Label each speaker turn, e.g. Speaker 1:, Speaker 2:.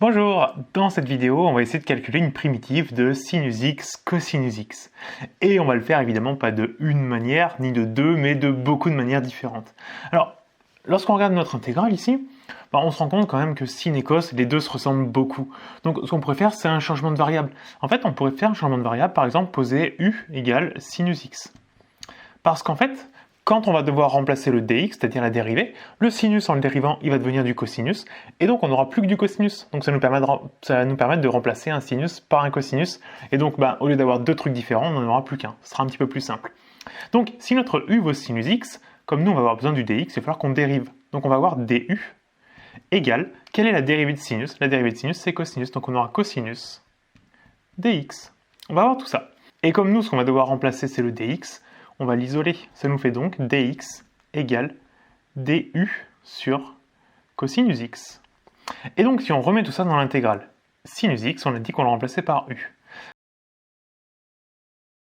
Speaker 1: Bonjour, dans cette vidéo, on va essayer de calculer une primitive de sinus x, cosinus x. Et on va le faire évidemment pas de une manière, ni de deux, mais de beaucoup de manières différentes. Alors, lorsqu'on regarde notre intégrale ici, on se rend compte quand même que sin et cos, les deux se ressemblent beaucoup. Donc ce qu'on pourrait faire, c'est un changement de variable. En fait, on pourrait faire un changement de variable, par exemple, poser u égale sinus x. Parce qu'en fait, quand on va devoir remplacer le dx, c'est-à-dire la dérivée, le sinus en le dérivant, il va devenir du cosinus, et donc on n'aura plus que du cosinus. Donc ça va nous permettre de remplacer un sinus par un cosinus, et donc au lieu d'avoir deux trucs différents, on n'en aura plus qu'un. Ce sera un petit peu plus simple. Donc si notre u vaut sinus x, comme nous on va avoir besoin du dx, il va falloir qu'on dérive. Donc on va avoir du égale, quelle est la dérivée de sinus? La dérivée de sinus c'est cosinus, donc on aura cosinus dx. On va avoir tout ça. Et comme nous, ce qu'on va devoir remplacer c'est le dx, on va l'isoler. Ça nous fait donc dx égale du sur cosinus x. Et donc, si on remet tout ça dans l'intégrale, sinus x, on a dit qu'on le remplaçait par u.